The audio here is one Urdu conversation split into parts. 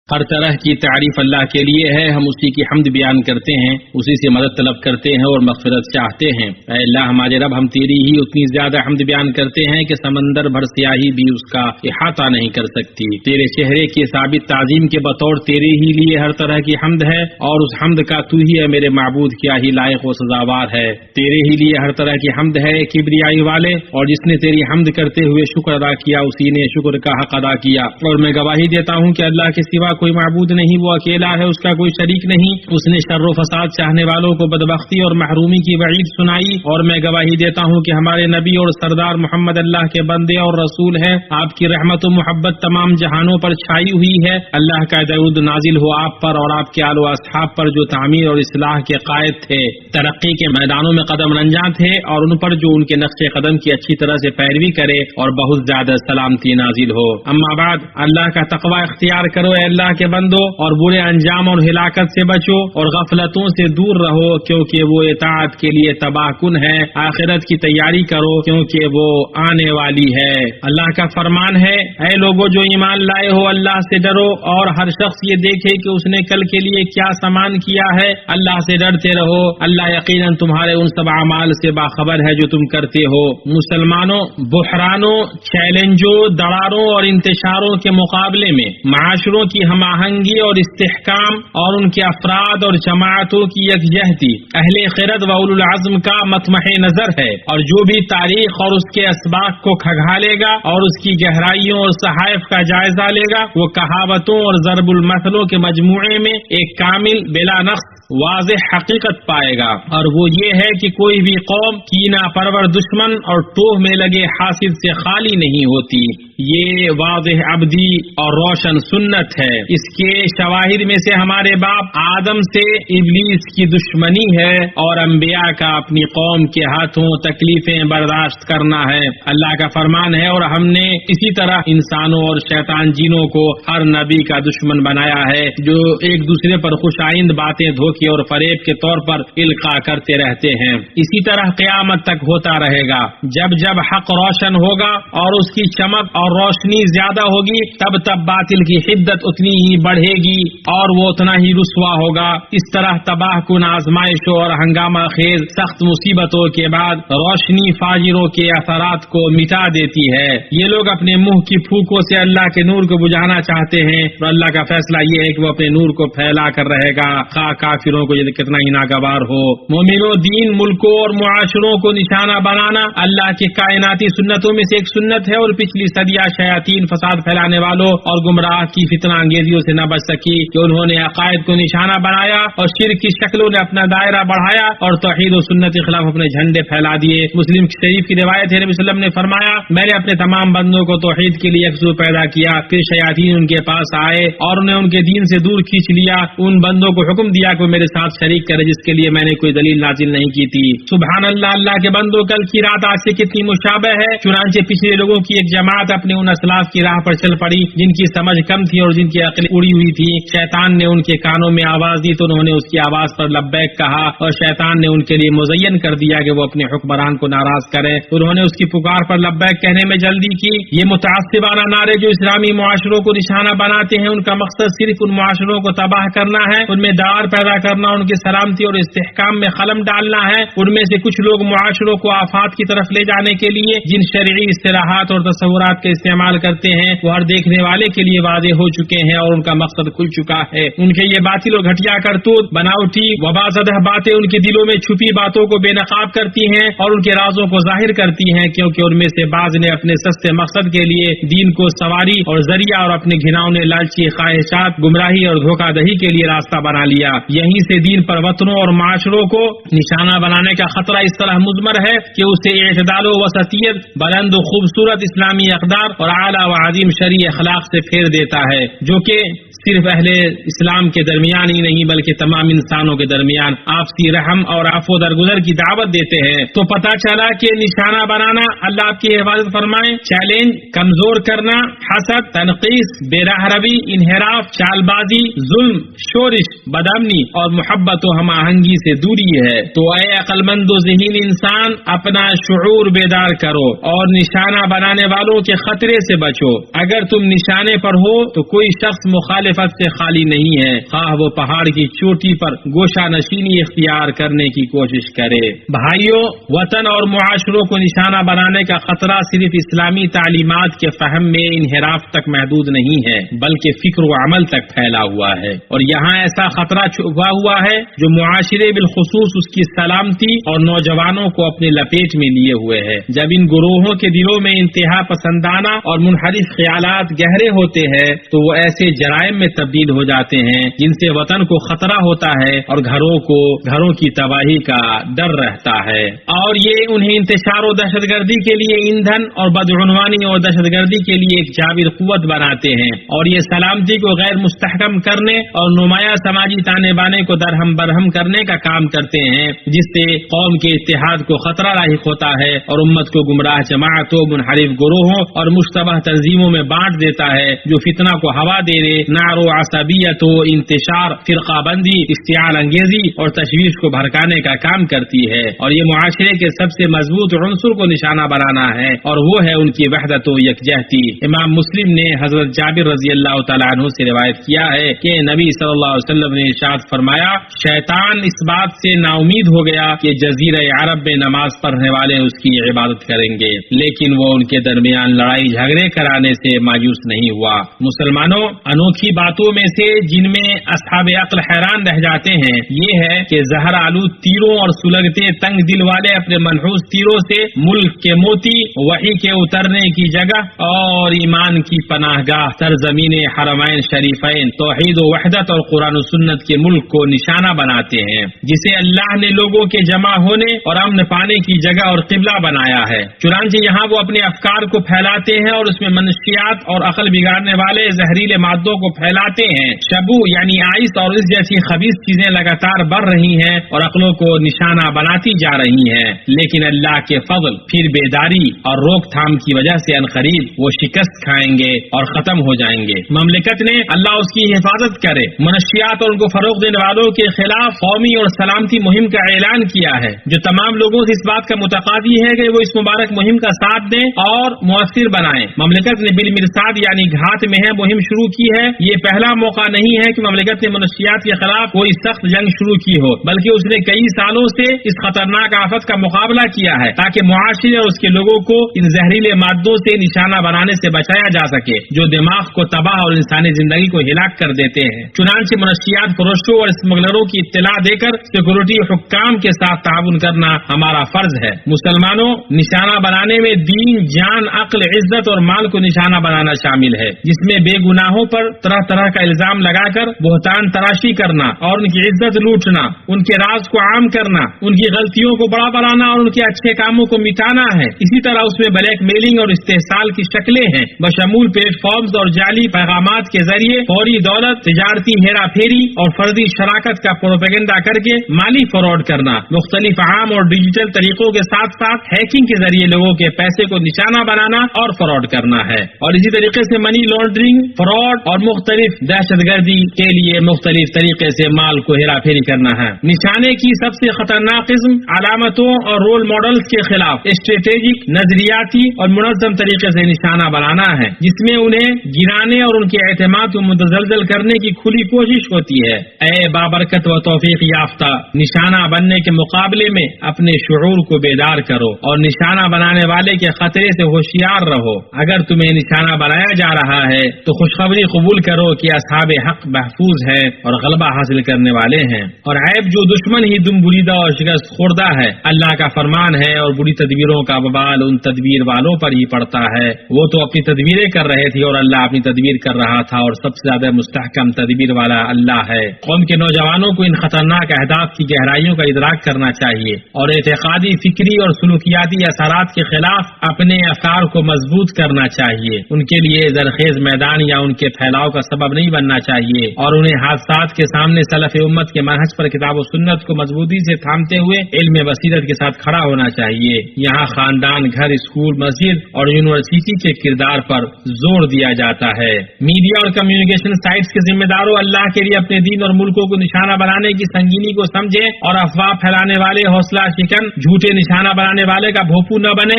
ہر طرح کی تعریف اللہ کے لیے ہے، ہم اسی کی حمد بیان کرتے ہیں، اسی سے مدد طلب کرتے ہیں اور مغفرت چاہتے ہیں۔ اے اللہ ہمارے رب، ہم تیری ہی اتنی زیادہ حمد بیان کرتے ہیں کہ سمندر بھر سیاہی بھی اس کا احاطہ نہیں کر سکتی۔ تیرے چہرے کی ثابت تعظیم کے بطور تیرے ہی لیے ہر طرح کی حمد ہے، اور اس حمد کا تو ہی ہے میرے معبود، کیا ہی لائق و سزاوار ہے۔ تیرے ہی لیے ہر طرح کی حمد ہے کبریائی والے، اور جس نے تیری حمد کرتے ہوئے شکر ادا کیا اسی نے شکر کا حق ادا کیا۔ اور میں گواہی دیتا ہوں کہ اللہ کے سوا کوئی معبود نہیں، وہ اکیلا ہے، اس کا کوئی شریک نہیں۔ اس نے شر و فساد چاہنے والوں کو بدبختی اور محرومی کی وعید سنائی، اور میں گواہی دیتا ہوں کہ ہمارے نبی اور سردار محمد اللہ کے بندے اور رسول ہیں۔ آپ کی رحمت و محبت تمام جہانوں پر چھائی ہوئی ہے۔ اللہ کا درود نازل ہو آپ پر اور آپ کے آل و اصحاب پر جو تعمیر اور اصلاح کے قائد تھے، ترقی کے میدانوں میں قدم رنجاں تھے، اور ان پر جو ان کے نقش قدم کی اچھی طرح سے پیروی کرے، اور بہت زیادہ سلامتی نازل ہو۔ اما بعد، اللہ کا تقوی اختیار کرو اے اللہ کے بندو، اور برے انجام اور ہلاکت سے بچو، اور غفلتوں سے دور رہو، کیونکہ وہ اطاعت کے لیے تباہ کن ہے۔ آخرت کی تیاری کرو، کیونکہ وہ آنے والی ہے۔ اللہ کا فرمان ہے، اے لوگو جو ایمان لائے ہو، اللہ سے ڈرو، اور ہر شخص یہ دیکھے کہ اس نے کل کے لیے کیا سامان کیا ہے۔ اللہ سے ڈرتے رہو، اللہ یقیناً تمہارے ان سب اعمال سے باخبر ہے جو تم کرتے ہو۔ مسلمانوں، بحرانوں، چیلنجوں، دڑاروں اور انتشاروں کے مقابلے میں معاشروں کی ہم آہنگی اور استحکام، اور ان کے افراد اور جماعتوں کی یکجہتی اہل خرد و اولو العزم کا مطمح نظر ہے، اور جو بھی تاریخ اور اس کے اسباق کو کھنگالے گا اور اس کی گہرائیوں اور صحائف کا جائزہ لے گا، وہ کہاوتوں اور ضرب المثلوں کے مجموعے میں ایک کامل بلا نقص واضح حقیقت پائے گا، اور وہ یہ ہے کہ کوئی بھی قوم کینہ پرور دشمن اور ٹوہ میں لگے حاسد سے خالی نہیں ہوتی۔ یہ واضح ابدی اور روشن سنت ہے۔ اس کے شواہد میں سے ہمارے باپ آدم سے ابلیس کی دشمنی ہے، اور انبیاء کا اپنی قوم کے ہاتھوں تکلیفیں برداشت کرنا ہے۔ اللہ کا فرمان ہے، اور ہم نے اسی طرح انسانوں اور شیطان جنوں کو ہر نبی کا دشمن بنایا ہے، جو ایک دوسرے پر خوش آئند باتیں دھوکے اور فریب کے طور پر القاء کرتے رہتے ہیں۔ اسی طرح قیامت تک ہوتا رہے گا۔ جب جب حق روشن ہوگا اور اس کی چمک اور روشنی زیادہ ہوگی، تب تب باطل کی حدت اتنی ہی بڑھے گی اور وہ اتنا ہی رسوا ہوگا۔ اس طرح تباہ کن آزمائشوں اور ہنگامہ خیز سخت مصیبتوں کے بعد روشنی فاجروں کے اثرات کو مٹا دیتی ہے۔ یہ لوگ اپنے منہ کی پھوکوں سے اللہ کے نور کو بجھانا چاہتے ہیں، اور اللہ کا فیصلہ یہ ہے کہ وہ اپنے نور کو پھیلا کر رہے گا، خواہ کافروں کو یہ کتنا ہی ناگوار ہو۔ مومنوں، دین، ملکوں اور معاشروں کو نشانہ بنانا اللہ کی کائناتی سنتوں میں سے ایک سنت ہے، اور پچھلی صدیہ شیاطین فساد پھیلانے والوں اور گمراہ کی فتنہ انگیزیوں سے نہ بچ سکی کہ انہوں نے عقائد کو نشانہ بنایا، اور شرک کی شکلوں نے اپنا دائرہ بڑھایا، اور توحید و سنت کے خلاف اپنے جھنڈے پھیلا دیے۔ مسلم شریف کی روایت ہے، نبی صلی اللہ علیہ وسلم نے فرمایا، میں نے اپنے تمام بندوں کو توحید کے لیے یکسو پیدا کیا، پھر شیاطین ان کے پاس آئے اور انہیں ان کے دین سے دور کھینچ لیا۔ ان بندوں کو حکم دیا کہ وہ میرے ساتھ شریک کرے جس کے لیے میں نے کوئی دلیل نازل نہیں کی تھی۔ سبحان اللہ، اللہ کے بندوں، کل کی رات آج سے کتنی مشابہ ہے۔ چنانچہ پچھلے لوگوں کی ایک جماعت اپنے ان اسلاف کی راہ پر چل پڑی جن کی سمجھ کم تھی اور جن کی عقل اڑی ہوئی تھی۔ شیطان نے ان کے کانوں میں آواز دی تو انہوں نے اس کی آواز پر لبیک کہا، اور شیطان نے ان کے لیے مزین کر دیا کہ وہ اپنے حکمران کو ناراض کریں۔ انہوں نے اس کی پکار پر لبیک کہنے میں جلدی کی۔ یہ متعصبانہ نعرے جو اسلامی معاشروں کو نشانہ بناتے ہیں، ان کا مقصد صرف ان معاشروں کو تباہ کرنا ہے، ان میں دار پیدا کرنا، ان کی سلامتی اور استحکام میں خلل ڈالنا ہے۔ ان میں سے کچھ لوگ معاشروں کو آفات کی طرف لے جانے کے لیے جن شرعی اصطلاحات اور تصورات کا استعمال کرتے ہیں، وہ ہر دیکھنے والے کے لیے واضح ہو چکے ہیں، اور ان کا مقصد کھل چکا ہے۔ ان کے یہ باطل و گھٹیا کرتوت، بناوٹی وبا زدہ باتیں ان کے دلوں میں چھپی باتوں کو بے نقاب کرتی ہیں اور ان کے رازوں کو ظاہر کرتی ہیں، کیونکہ ان میں سے بعض نے اپنے سستے مقصد کے لیے دین کو سواری اور ذریعہ، اور اپنے گھناؤنے لالچی خواہشات، گمراہی اور دھوکہ دہی کے لیے راستہ بنا لیا۔ یہیں سے دین پر وطنوں اور معاشروں کو نشانہ بنانے کا خطرہ اس طرح مضمر ہے کہ اسے اعتدال و وسطیت، بلند و خوبصورت اسلامی اقدار اور اعلیٰ و عظیم شرعی اخلاق سے پھیر دیتا ہے، جو کہ صرف اہل اسلام کے درمیان ہی نہیں بلکہ تمام انسانوں کے درمیان آپسی رحم اور عفو درگزر کی دعوت دیتے ہیں۔ تو پتہ چلا کہ نشانہ بنانا اللہ آپ کی حفاظت فرمائے، چیلنج، کمزور کرنا، حسد، تنقیص، بے راہ روی، انحراف، چال بازی، ظلم، شورش، بدامنی اور محبت و ہم آہنگی سے دوری ہے۔ تو اے عقل مند و ذہین انسان، اپنا شعور بیدار کرو اور نشانہ بنانے والوں کے خط خطرے سے بچو. اگر تم نشانے پر ہو تو کوئی شخص مخالفت سے خالی نہیں ہے، خواہ وہ پہاڑ کی چوٹی پر گوشہ نشینی اختیار کرنے کی کوشش کرے. بھائیوں، وطن اور معاشروں کو نشانہ بنانے کا خطرہ صرف اسلامی تعلیمات کے فہم میں انحراف تک محدود نہیں ہے، بلکہ فکر و عمل تک پھیلا ہوا ہے. اور یہاں ایسا خطرہ چھپا ہوا ہے جو معاشرے بالخصوص اس کی سلامتی اور نوجوانوں کو اپنے لپیٹ میں لیے ہوئے ہے. جب ان گروہوں کے دلوں میں انتہا پسندانہ اور منحرف خیالات گہرے ہوتے ہیں تو وہ ایسے جرائم میں تبدیل ہو جاتے ہیں جن سے وطن کو خطرہ ہوتا ہے اور گھروں کی تباہی کا ڈر رہتا ہے. اور یہ انہیں انتشار و دہشت گردی کے لیے ایندھن اور بدعنوانی اور دہشت گردی کے لیے ایک جابر قوت بناتے ہیں. اور یہ سلامتی کو غیر مستحکم کرنے اور نمایاں سماجی تانے بانے کو درہم برہم کرنے کا کام کرتے ہیں، جس سے قوم کے اتحاد کو خطرہ لاحق ہوتا ہے اور امت کو گمراہ جماعتوں، منحرف گروہوں اور مشتبہ تنظیموں میں بانٹ دیتا ہے جو فتنہ کو ہوا دینے، نعر و عصبیت و انتشار، فرقہ بندی، اشتعال انگیزی اور تشویش کو بھڑکانے کا کام کرتی ہے. اور یہ معاشرے کے سب سے مضبوط عنصر کو نشانہ بنانا ہے اور وہ ہے ان کی وحدت و یکجہتی. امام مسلم نے حضرت جابر رضی اللہ تعالیٰ عنہ سے روایت کیا ہے کہ نبی صلی اللہ علیہ وسلم نے ارشاد فرمایا، شیطان اس بات سے نا امید ہو گیا کہ جزیرہ عرب میں نماز پڑھنے والے اس کی عبادت کریں گے، لیکن وہ ان کے درمیان لڑائی جھگڑے کرانے سے مایوس نہیں ہوا. مسلمانوں، انوکھی باتوں میں سے جن میں اصحاب عقل حیران رہ جاتے ہیں یہ ہے کہ زہر آلود تیروں اور سلگتے تنگ دل والے اپنے منحوس تیروں سے ملک کے موتی، وحی کے اترنے کی جگہ اور ایمان کی پناہ گاہ سرزمین حرمین شریفین، توحید و وحدت اور قرآن و سنت کے ملک کو نشانہ بناتے ہیں، جسے اللہ نے لوگوں کے جمع ہونے اور امن پانے کی جگہ اور قبلہ بنایا ہے. چنانچہ یہاں وہ اپنے افکار کو پھیلاتے ہیں اور اس میں منشیات اور عقل بگاڑنے والے زہریلے مادوں کو پھیلاتے ہیں. شبو یعنی آئس اور اس جیسی خبیث چیزیں لگاتار بڑھ رہی ہیں اور عقلوں کو نشانہ بناتی جا رہی ہیں، لیکن اللہ کے فضل پھر بیداری اور روک تھام کی وجہ سے عنقریب وہ شکست کھائیں گے اور ختم ہو جائیں گے. مملکت نے اللہ اس کی حفاظت کرے منشیات اور ان کو فروغ دینے والوں کے خلاف قومی اور سلامتی مہم کا اعلان کیا ہے، جو تمام لوگوں سے اس بات کا متقاضی ہے کہ وہ اس مبارک مہم کا ساتھ دیں اور مؤثر بنائیں. مملکت نے بالمرصاد یعنی گھات میں ہے مہم شروع کی ہے. یہ پہلا موقع نہیں ہے کہ مملکت نے منشیات کے خلاف کوئی سخت جنگ شروع کی ہو، بلکہ اس نے کئی سالوں سے اس خطرناک آفت کا مقابلہ کیا ہے تاکہ معاشرے اور اس کے لوگوں کو ان زہریلے مادوں سے نشانہ بنانے سے بچایا جا سکے جو دماغ کو تباہ اور انسانی زندگی کو ہلاک کر دیتے ہیں. چنانچہ منشیات فروشوں اور اسمگلروں کی اطلاع دے کر سیکورٹی حکام کے ساتھ تعاون کرنا ہمارا فرض ہے. مسلمانوں، نشانہ بنانے میں دین، جان، عقل، عزت اور مال کو نشانہ بنانا شامل ہے، جس میں بے گناہوں پر طرح طرح کا الزام لگا کر بہتان تراشی کرنا اور ان کی عزت لوٹنا، ان کے راز کو عام کرنا، ان کی غلطیوں کو بڑا بنانا اور ان کے اچھے کاموں کو مٹانا ہے. اسی طرح اس میں بلیک میلنگ اور استحصال کی شکلیں ہیں، بشمول پلیٹ فارمز اور جعلی پیغامات کے ذریعے فوری دولت، تجارتی ہیرا پھیری اور فردی شراکت کا پروپیگنڈا کر کے مالی فراڈ کرنا، مختلف عام اور ڈیجیٹل طریقوں کے ساتھ ساتھ ہیکنگ کے ذریعے لوگوں کے پیسے کو نشانہ بنانا اور فراڈ کرنا ہے. اور اسی طریقے سے منی لانڈرنگ، فراڈ اور مختلف دہشت گردی کے لیے مختلف طریقے سے مال کو ہیرا پھیری کرنا ہے. نشانے کی سب سے خطرناک قسم علامتوں اور رول ماڈلز کے خلاف اسٹریٹجک، نظریاتی اور منظم طریقے سے نشانہ بنانا ہے، جس میں انہیں گرانے اور ان کے اعتماد کو متزلزل کرنے کی کھلی کوشش ہوتی ہے. اے بابرکت و توفیق یافتہ، نشانہ بننے کے مقابلے میں اپنے شعور کو بیدار کرو اور نشانہ بنانے والے کے خطرے سے ہوشیار رہو. اگر تمہیں نشانہ بنایا جا رہا ہے تو خوشخبری قبول کرو کہ اصحاب حق محفوظ ہیں اور غلبہ حاصل کرنے والے ہیں، اور عیب جو دشمن ہی دم بریدہ اور شکست خوردہ ہے. اللہ کا فرمان ہے اور بری تدبیروں کا وبال ان تدبیر والوں پر ہی پڑتا ہے. وہ تو اپنی تدبیریں کر رہے تھے اور اللہ اپنی تدبیر کر رہا تھا، اور سب سے زیادہ مستحکم تدبیر والا اللہ ہے. قوم کے نوجوانوں کو ان خطرناک اہداف کی گہرائیوں کا ادراک کرنا چاہیے اور اعتقادی، فکری اور سلوکیاتی اثرات کے خلاف اپنے افکار کو مضبوط کرنا چاہیے. ان کے لیے زرخیز میدان یا ان کے پھیلاؤ کا سبب نہیں بننا چاہیے، اور انہیں حادثات کے سامنے سلف امت کے منہج پر کتاب و سنت کو مضبوطی سے تھامتے ہوئے علم بصیرت کے ساتھ کھڑا ہونا چاہیے. یہاں خاندان، گھر، اسکول، مسجد اور یونیورسٹی کے کردار پر زور دیا جاتا ہے. میڈیا اور کمیونیکیشن سائٹس کے ذمہ داروں اللہ کے لیے اپنے دین اور ملکوں کو نشانہ بنانے کی سنگینی کو سمجھیں اور افواہ پھیلانے والے، حوصلہ شکن، جھوٹے نشانہ بنانے والے کا بھوپو نہ بنے،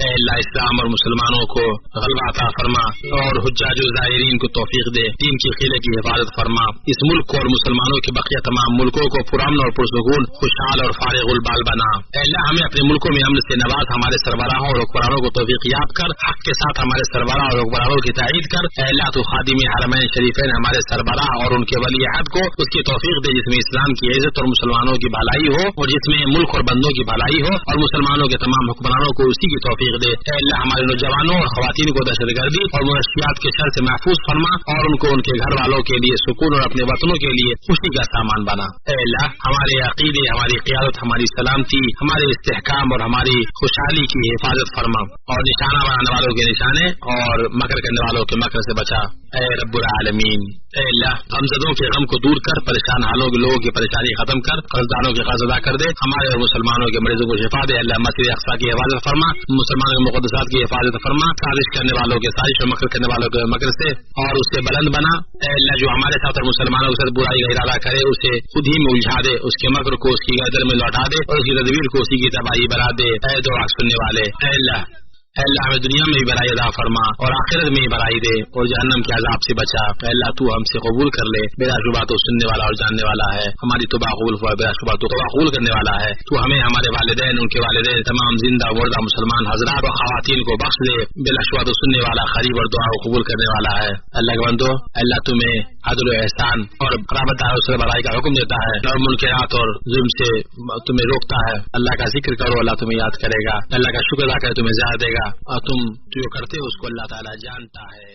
اے اللہ اسلام اور مسلمانوں کو غلبہ عطا فرما اور حجاج و زائرین کو توفیق دے، دین کی قلعے کی حفاظت فرما، اس ملک کو اور مسلمانوں کے بقیہ تمام ملکوں کو پرامن اور پرسکون، خوشحال اور فارغ البال بنا۔ اے اللہ ہمیں اپنے ملکوں میں امن سے نواز، ہمارے سربراہوں اور حکمرانوں کو توفیق یاب کر، حق کے ساتھ ہمارے سربراہ اور حکمرانوں کی تائید کر۔ اے اللہ تو خادم حرمین شریفین ہمارے سربراہ اور ان کے ولی عہد کو اس کی توفیق دے جس میں اسلام کی عزت اور مسلمانوں کی بھلائی ہو، اور جس میں ملک اور بندوں کی بھلائی ہو، اور مسلمانوں کے تمام حکمرانوں کو اسی کی توفیق دے۔ اے اللہ ہمارے نوجوانوں اور خواتین کو دہشت گردی اور منشیات کے شر سے محفوظ فرما، اور ان کو ان کے گھر والوں کے لیے سکون اور اپنے وطنوں کے لیے خوشی کا سامان بنا۔ اے اللہ ہمارے عقیدے، ہماری قیادت، ہماری سلامتی، ہمارے استحکام اور ہماری خوشحالی کی حفاظت فرما، اور نشانہ بنانے والوں کے نشانے اور مکر کرنے والوں کے مکر سے بچا۔ اے رب العالمین، اے اللہ غمزدوں کے غم کو دور کر، پریشان حالوں کے لوگوں کی پریشانی ختم کر، قرضداروں کے قرض ادا کر دے، ہمارے اور مسلمانوں کے مریضوں کو شفا دے۔ اللہ مسجد اقصی کی حفاظت فرما، مسلمانوں کے مقدسات کی حفاظت فرما، سازش کرنے والوں کے سازش اور مکر کرنے والوں کے مکر سے اور اس سے بلند بنا۔ اے اللہ جو ہمارے ساتھ اور مسلمانوں کے ساتھ برائی کا ارادہ کرے اسے خود ہی میں الجھا دے، اس کے مکر کو اس کی گردن میں لوٹا دے، اور اس کی تدبیر کو اسی کی تباہی بنا دے۔ اے دعا سننے والے، اے اللہ ہمیں دنیا میں بھی بھلائی عطا فرما اور آخرت میں بھی بھلائی دے، اور جہنم کے عذاب سے بچا۔ اے اللہ تو ہم سے قبول کر لے، بلا شبہ تو سننے والا اور جاننے والا ہے، ہماری توبہ قبول ہوا، بلا شبہ تو توبہ قبول کرنے والا ہے۔ تو ہمیں، ہمارے والدین، ان کے والدین، تمام زندہ مردہ مسلمان حضرات اور خواتین کو بخش دے، بلا شبہ تو سننے والا، قریب اور دعا کو قبول کرنے والا ہے۔ اللہ کے بندو، اللہ تمہیں عدل و احسان اور رحمت سے بھلائی کا حکم دیتا ہے، اور منکرات اور ظلم سے تمہیں روکتا ہے۔ اللہ کا ذکر کرو، اللہ تمہیں یاد کرے گا، اللہ کا شکر ادا کرے تمہیں زیادہ دے گا، اور تم جو کرتے ہو اس کو اللہ تعالیٰ جانتا ہے۔